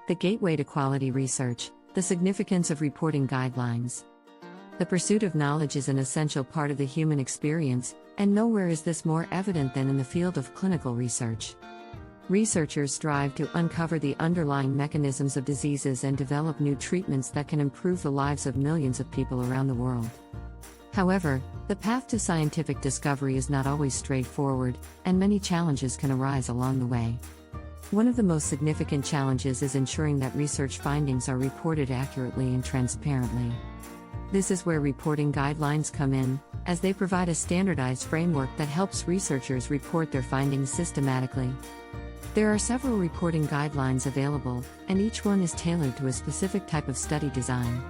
The gateway to quality research, the significance of reporting guidelines. The pursuit of knowledge is an essential part of the human experience, and nowhere is this more evident than in the field of clinical research. Researchers strive to uncover the underlying mechanisms of diseases and develop new treatments that can improve the lives of millions of people around the world. However, the path to scientific discovery is not always straightforward, and many challenges can arise along the way. One of the most significant challenges is ensuring that research findings are reported accurately and transparently. This is where reporting guidelines come in, as they provide a standardized framework that helps researchers report their findings systematically. There are several reporting guidelines available, and each one is tailored to a specific type of study design.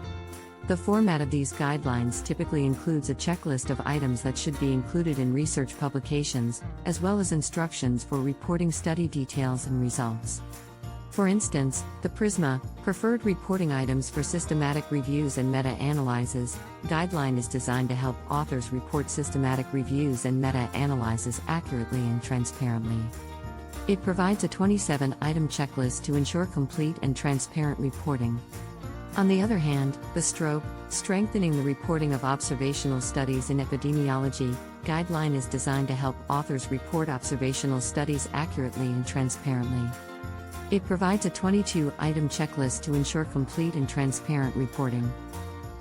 The format of these guidelines typically includes a checklist of items that should be included in research publications, as well as instructions for reporting study details and results. For instance, the PRISMA, Preferred Reporting Items for Systematic Reviews and Meta-Analyses, guideline is designed to help authors report systematic reviews and meta-analyses accurately and transparently. It provides a 27-item checklist to ensure complete and transparent reporting. On the other hand, the STROKE, Strengthening the Reporting of Observational Studies in Epidemiology, guideline is designed to help authors report observational studies accurately and transparently. It provides a 22-item checklist to ensure complete and transparent reporting.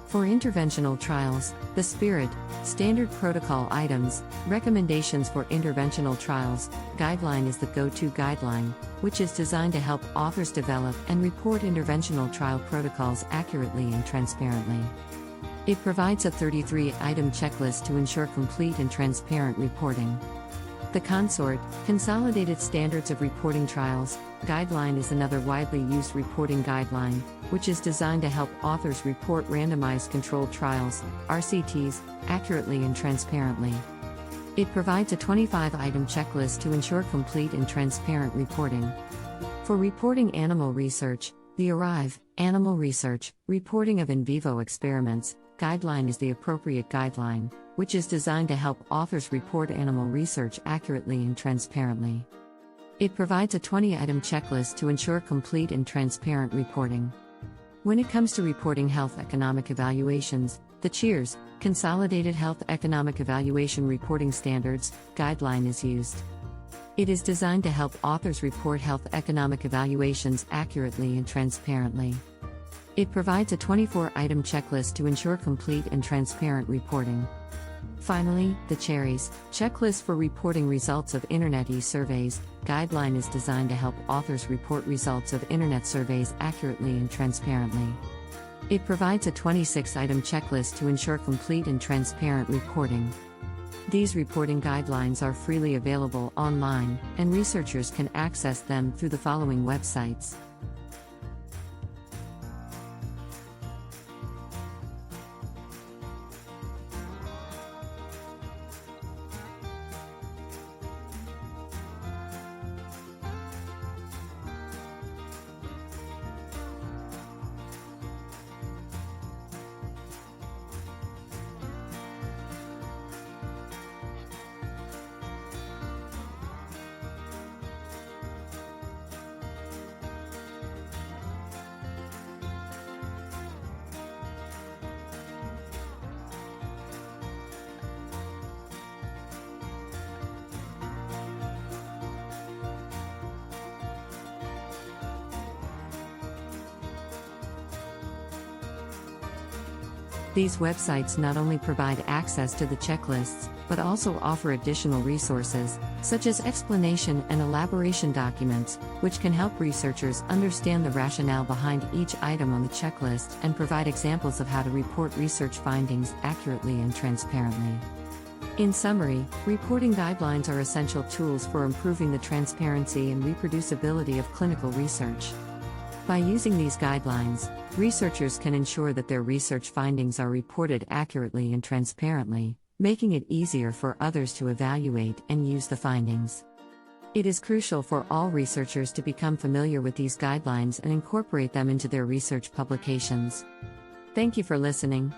For interventional trials, the SPIRIT, Standard Protocol Items, Recommendations for Interventional Trials, guideline is the go-to guideline, which is designed to help authors develop and report interventional trial protocols accurately and transparently. It provides a 33-item checklist to ensure complete and transparent reporting. The CONSORT, Consolidated Standards of Reporting Trials, guideline is another widely used reporting guideline, which is designed to help authors report randomized controlled trials, RCTs, accurately and transparently. It provides a 25-item checklist to ensure complete and transparent reporting. For reporting animal research, the ARRIVE, Animal Research, Reporting of In Vivo Experiments, guideline is the appropriate guideline, which is designed to help authors report animal research accurately and transparently. It provides a 20-item checklist to ensure complete and transparent reporting. When it comes to reporting health economic evaluations, the CHEERS, Consolidated Health Economic Evaluation Reporting Standards, guideline is used. It is designed to help authors report health economic evaluations accurately and transparently. It provides a 24-item checklist to ensure complete and transparent reporting. Finally, the CHERIS, Checklist for Reporting Results of Internet e-Surveys, guideline is designed to help authors report results of Internet surveys accurately and transparently. It provides a 26-item checklist to ensure complete and transparent reporting. These reporting guidelines are freely available online, and researchers can access them through the following websites. These websites not only provide access to the checklists, but also offer additional resources, such as explanation and elaboration documents, which can help researchers understand the rationale behind each item on the checklist and provide examples of how to report research findings accurately and transparently. In summary, reporting guidelines are essential tools for improving the transparency and reproducibility of clinical research. By using these guidelines, researchers can ensure that their research findings are reported accurately and transparently, making it easier for others to evaluate and use the findings. It is crucial for all researchers to become familiar with these guidelines and incorporate them into their research publications. Thank you for listening.